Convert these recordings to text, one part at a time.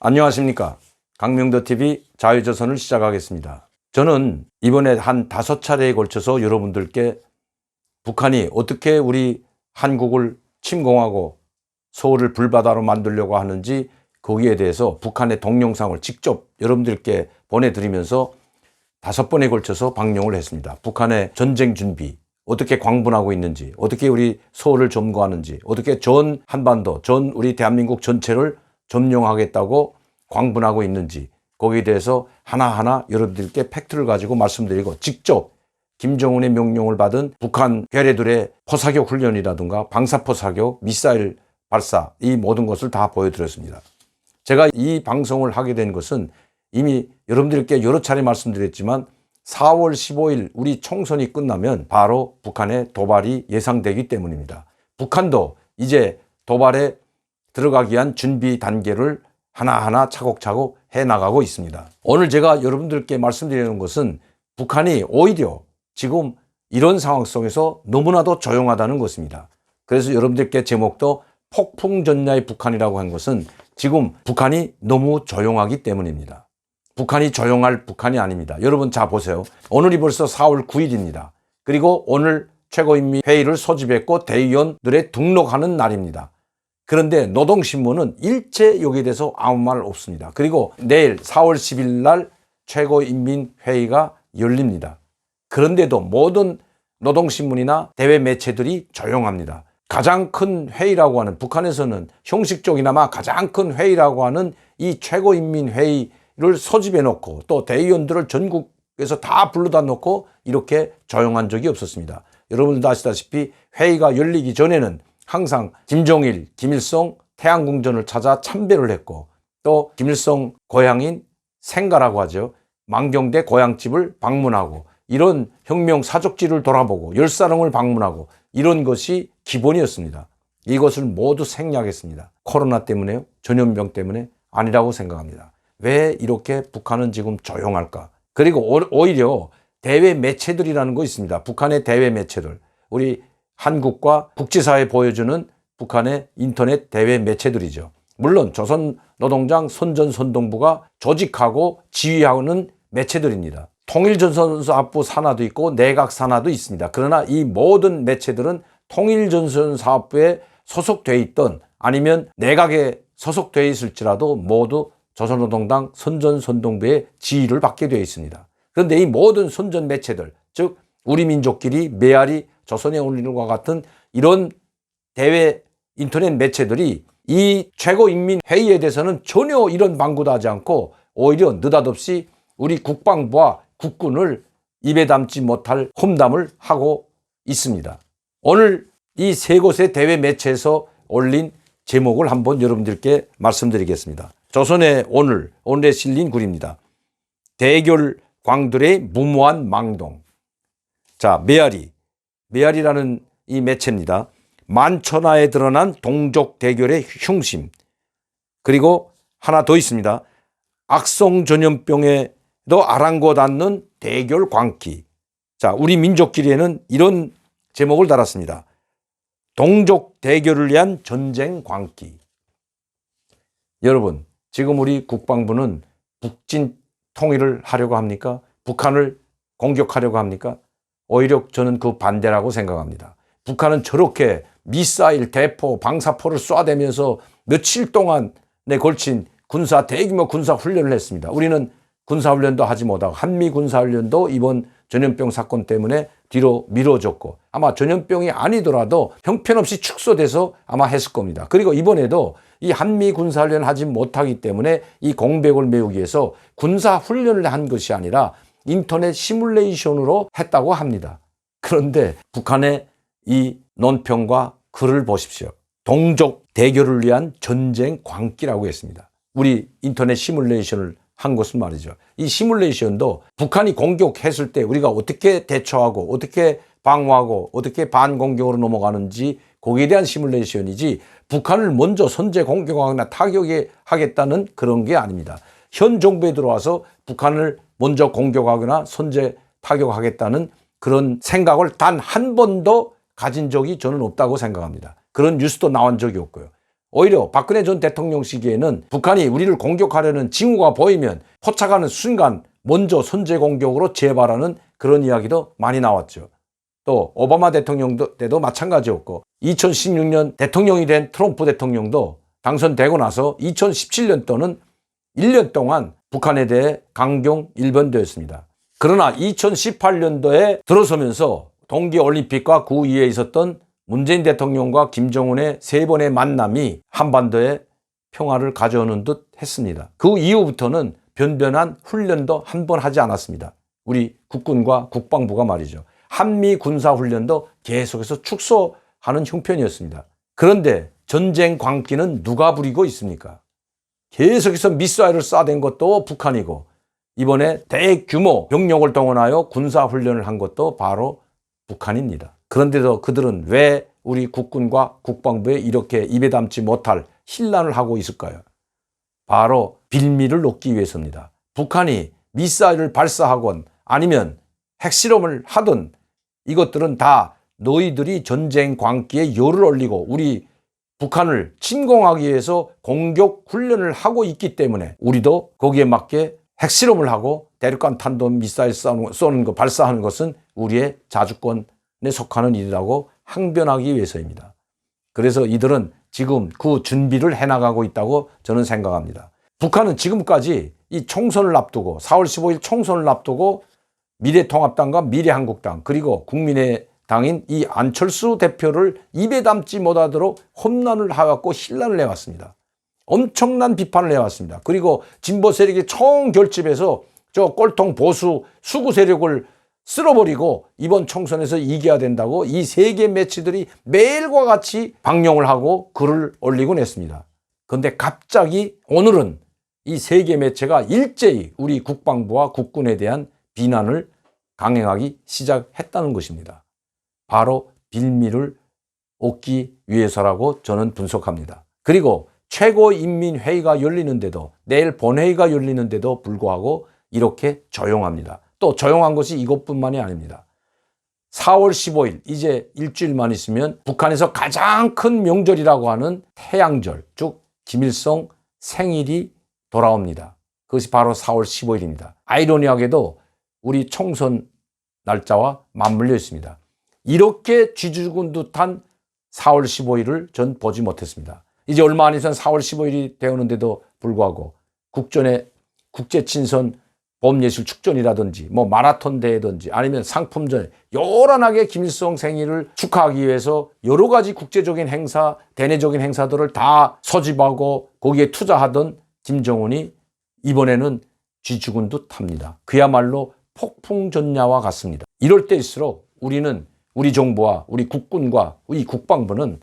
안녕하십니까. 강명도TV 자유조선을 시작하겠습니다. 저는 이번에 한 5차례에 걸쳐서 여러분들께 북한이 어떻게 우리 한국을 침공하고 서울을 불바다로 만들려고 하는지 거기에 대해서 북한의 동영상을 직접 여러분들께 보내드리면서 5번에 걸쳐서 방영을 했습니다. 북한의 전쟁 준비, 어떻게 광분하고 있는지, 어떻게 우리 서울을 점거하는지, 어떻게 전 한반도, 전 우리 대한민국 전체를 점령하겠다고 광분하고 있는지 거기에 대해서 하나하나 여러분들께 팩트를 가지고 말씀드리고 직접 김정은의 명령을 받은 북한 괴뢰들의 포사격 훈련이라든가 방사포사격, 미사일 발사 이 모든 것을 다 보여드렸습니다. 제가 이 방송을 하게 된 것은 이미 여러분들께 여러 차례 말씀드렸지만 4월 15일 우리 총선이 끝나면 바로 북한의 도발이 예상되기 때문입니다. 북한도 이제 도발에 들어가기 위한 준비 단계를 하나하나 차곡차곡 해나가고 있습니다. 오늘 제가 여러분들께 말씀드리는 것은 북한이 오히려 지금 이런 상황 속에서 너무나도 조용하다는 것입니다. 그래서 여러분들께 제목도 폭풍전야의 북한이라고 한 것은 지금 북한이 너무 조용하기 때문입니다. 북한이 조용할 북한이 아닙니다. 여러분 자 보세요. 오늘이 벌써 4월 9일입니다. 그리고 오늘 최고인민회의를 소집했고 대의원들의 등록하는 날입니다. 그런데 노동신문은 일체 여기에 대해서 아무 말 없습니다. 그리고 내일 4월 10일 날 최고인민회의가 열립니다. 그런데도 모든 노동신문이나 대외 매체들이 조용합니다. 가장 큰 회의라고 하는 북한에서는 형식적이나마 가장 큰 회의라고 하는 이 최고인민회의를 소집해 놓고 또 대의원들을 전국에서 다 불러다 놓고 이렇게 조용한 적이 없었습니다. 여러분들도 아시다시피 회의가 열리기 전에는 항상 김정일, 김일성 태양궁전을 찾아 참배를 했고 또 김일성 고향인 생가라고 하죠. 만경대 고향집을 방문하고 이런 혁명 사족지를 돌아보고 열사릉을 방문하고 이런 것이 기본이었습니다. 이것을 모두 생략했습니다. 코로나 때문에요? 전염병 때문에? 아니라고 생각합니다. 왜 이렇게 북한은 지금 조용할까? 그리고 오히려 대외 매체들이라는 거 있습니다. 북한의 대외 매체들. 우리 한국과 국제사회에 보여주는 북한의 인터넷 대외 매체들이죠. 물론 조선노동당 선전선동부가 조직하고 지휘하는 매체들입니다. 통일전선사업부 산하도 있고 내각 산하도 있습니다. 그러나 이 모든 매체들은 통일전선사업부에 소속되어 있던 아니면 내각에 소속되어 있을지라도 모두 조선노동당 선전선동부의 지휘를 받게 되어 있습니다. 그런데 이 모든 선전 매체들, 즉 우리 민족끼리 메아리 조선의 오늘과 같은 이런 대외 인터넷 매체들이 이 최고인민회의에 대해서는 전혀 이런 방구도 하지 않고 오히려 느닷없이 우리 국방부와 국군을 입에 담지 못할 험담을 하고 있습니다. 오늘 이 세 곳의 대외 매체에서 올린 제목을 한번 여러분들께 말씀드리겠습니다. 조선의 오늘에 실린 글입니다. 대결 광들의 무모한 망동. 자, 메아리라는 이 매체입니다. 만천하에 드러난 동족 대결의 흉심. 그리고 하나 더 있습니다. 악성 전염병에도 아랑곳 않는 대결 광기. 자, 우리 민족끼리에는 이런 제목을 달았습니다. 동족 대결을 위한 전쟁 광기. 여러분, 지금 우리 국방부는 북진 통일을 하려고 합니까? 북한을 공격하려고 합니까? 오히려 저는 그 반대라고 생각합니다. 북한은 저렇게 미사일, 대포, 방사포를 쏴대면서 며칠 동안에 걸친 대규모 군사훈련을 했습니다. 우리는 군사훈련도 하지 못하고 한미 군사훈련도 이번 전염병 사건 때문에 뒤로 미뤄졌고 아마 전염병이 아니더라도 형편없이 축소돼서 아마 했을 겁니다. 그리고 이번에도 이 한미 군사훈련을 하지 못하기 때문에 이 공백을 메우기 위해서 군사훈련을 한 것이 아니라 인터넷 시뮬레이션으로 했다고 합니다. 그런데 북한의 이 논평과 글을 보십시오. 동족 대결을 위한 전쟁 광기라고 했습니다. 우리 인터넷 시뮬레이션을 한 것은 말이죠. 이 시뮬레이션도 북한이 공격했을 때 우리가 어떻게 대처하고 어떻게 방어하고 어떻게 반공격으로 넘어가는지 거기에 대한 시뮬레이션이지 북한을 먼저 선제 공격하거나 타격하겠다는 그런 게 아닙니다. 현 정부에 들어와서 북한을 먼저 공격하거나 선제 타격하겠다는 그런 생각을 단 한 번도 가진 적이 저는 없다고 생각합니다. 그런 뉴스도 나온 적이 없고요. 오히려 박근혜 전 대통령 시기에는 북한이 우리를 공격하려는 징후가 보이면 포착하는 순간 먼저 선제 공격으로 재발하는 그런 이야기도 많이 나왔죠. 또 오바마 대통령 때도 마찬가지였고 2016년 대통령이 된 트럼프 대통령도 당선되고 나서 2017년도는 1년 동안 북한에 대해 강경 일변도였습니다. 그러나 2018년도에 들어서면서 동계올림픽과 그 이후에 있었던 문재인 대통령과 김정은의 세 번의 만남이 한반도에 평화를 가져오는 듯 했습니다. 그 이후부터는 변변한 훈련도 한 번 하지 않았습니다. 우리 국군과 국방부가 말이죠. 한미 군사훈련도 계속해서 축소하는 형편이었습니다. 그런데 전쟁 광기는 누가 부리고 있습니까? 계속해서 미사일을 쏴댄 것도 북한이고 이번에 대규모 병력을 동원하여 군사훈련을 한 것도 바로 북한입니다. 그런데도 그들은 왜 우리 국군과 국방부에 이렇게 입에 담지 못할 혼란을 하고 있을까요? 바로 빌미를 놓기 위해서입니다. 북한이 미사일을 발사하건 아니면 핵실험을 하든 이것들은 다 너희들이 전쟁 광기에 열을 올리고 우리 북한을 침공하기 위해서 공격 훈련을 하고 있기 때문에 우리도 거기에 맞게 핵실험을 하고 대륙간 탄도 미사일 쏘는 거 발사하는 것은 우리의 자주권에 속하는 일이라고 항변하기 위해서입니다. 그래서 이들은 지금 그 준비를 해나가고 있다고 저는 생각합니다. 북한은 지금까지 이 총선을 앞두고 4월 15일 총선을 앞두고 미래통합당과 미래한국당 그리고 국민의당인 이 안철수 대표를 입에 담지 못하도록 험난을 하였고 혼란을 해왔습니다. 엄청난 비판을 해왔습니다. 그리고 진보 세력이 총결집해서 저 꼴통 보수 수구 세력을 쓸어버리고 이번 총선에서 이겨야 된다고 이 세계 매체들이 매일과 같이 방영을 하고 글을 올리곤 했습니다. 그런데 갑자기 오늘은 이 세계 매체가 일제히 우리 국방부와 국군에 대한 비난을 강행하기 시작했다는 것입니다. 바로 빌미를 얻기 위해서라고 저는 분석합니다. 그리고 최고인민회의가 열리는데도 내일 본회의가 열리는데도 불구하고 이렇게 조용합니다. 또 조용한 것이 이것뿐만이 아닙니다. 4월 15일 이제 일주일만 있으면 북한에서 가장 큰 명절이라고 하는 태양절 즉 김일성 생일이 돌아옵니다. 그것이 바로 4월 15일입니다. 아이러니하게도 우리 총선 날짜와 맞물려 있습니다. 이렇게 쥐죽은 듯한 4월 15일을 전 보지 못했습니다. 이제 얼마 안 있으면 4월 15일이 되었는데도 불구하고 국전에 국제친선 봄예술축전이라든지 뭐 마라톤 대회든지 아니면 상품전 요란하게 김일성 생일을 축하하기 위해서 여러 가지 국제적인 행사, 대내적인 행사들을 다 소집하고 거기에 투자하던 김정은이 이번에는 쥐죽은 듯합니다. 그야말로 폭풍전야와 같습니다. 이럴 때일수록 우리는 우리 정부와 우리 국군과 우리 국방부는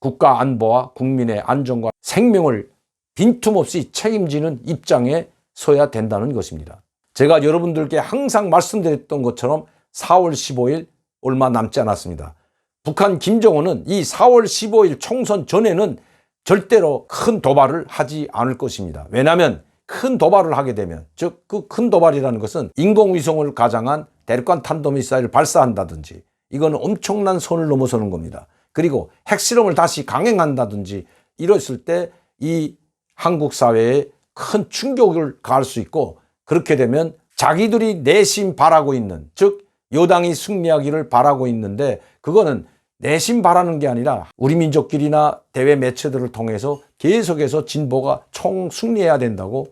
국가 안보와 국민의 안전과 생명을 빈틈없이 책임지는 입장에 서야 된다는 것입니다. 제가 여러분들께 항상 말씀드렸던 것처럼 4월 15일 얼마 남지 않았습니다. 북한 김정은은 이 4월 15일 총선 전에는 절대로 큰 도발을 하지 않을 것입니다. 왜냐하면 큰 도발을 하게 되면 즉 그 큰 도발이라는 것은 인공위성을 가장한 대륙간 탄도미사일을 발사한다든지 이거는 엄청난 선을 넘어서는 겁니다. 그리고 핵실험을 다시 강행한다든지 이랬을 때 이 한국 사회에 큰 충격을 가할 수 있고 그렇게 되면 자기들이 내심 바라고 있는 즉 여당이 승리하기를 바라고 있는데 그거는 내심 바라는 게 아니라 우리 민족끼리나 대외 매체들을 통해서 계속해서 진보가 총 승리해야 된다고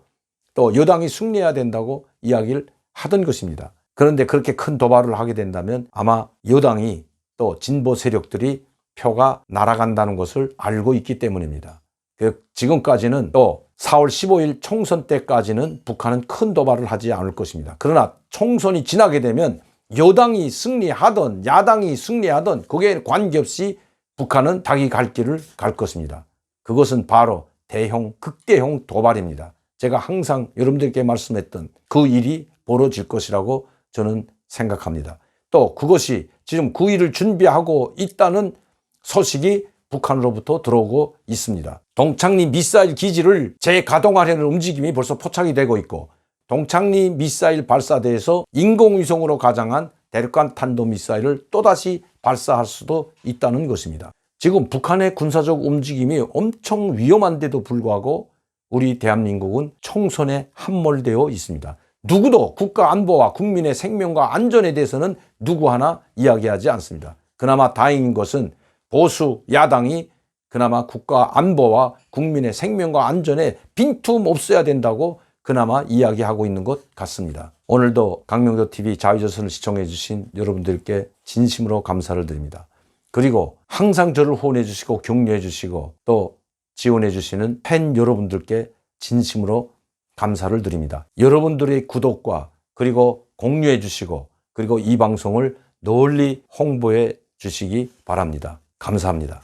또 여당이 승리해야 된다고 이야기를 하던 것입니다. 그런데 그렇게 큰 도발을 하게 된다면 아마 여당이 또 진보 세력들이 표가 날아간다는 것을 알고 있기 때문입니다. 지금까지는 또 4월 15일 총선 때까지는 북한은 큰 도발을 하지 않을 것입니다. 그러나 총선이 지나게 되면 여당이 승리하든 야당이 승리하든 그게 관계없이 북한은 자기 갈 길을 갈 것입니다. 그것은 바로 극대형 도발입니다. 제가 항상 여러분들께 말씀했던 그 일이 벌어질 것이라고 저는 생각합니다. 또 그것이 지금 그 일을 준비하고 있다는 소식이 북한으로부터 들어오고 있습니다. 동창리 미사일 기지를 재가동하려는 움직임이 벌써 포착이 되고 있고 동창리 미사일 발사대에서 인공위성으로 가장한 대륙간 탄도미사일을 또다시 발사할 수도 있다는 것입니다. 지금 북한의 군사적 움직임이 엄청 위험한데도 불구하고 우리 대한민국은 총선에 함몰되어 있습니다. 누구도 국가 안보와 국민의 생명과 안전에 대해서는 누구 하나 이야기하지 않습니다. 그나마 다행인 것은 보수 야당이 그나마 국가 안보와 국민의 생명과 안전에 빈틈 없어야 된다고 그나마 이야기하고 있는 것 같습니다. 오늘도 강명도TV 자유조선을 시청해 주신 여러분들께 진심으로 감사를 드립니다. 그리고 항상 저를 후원해 주시고 격려해 주시고 또 지원해 주시는 팬 여러분들께 진심으로 감사를 드립니다. 여러분들의 구독과 그리고 공유해 주시고 그리고 이 방송을 널리 홍보해 주시기 바랍니다. 감사합니다.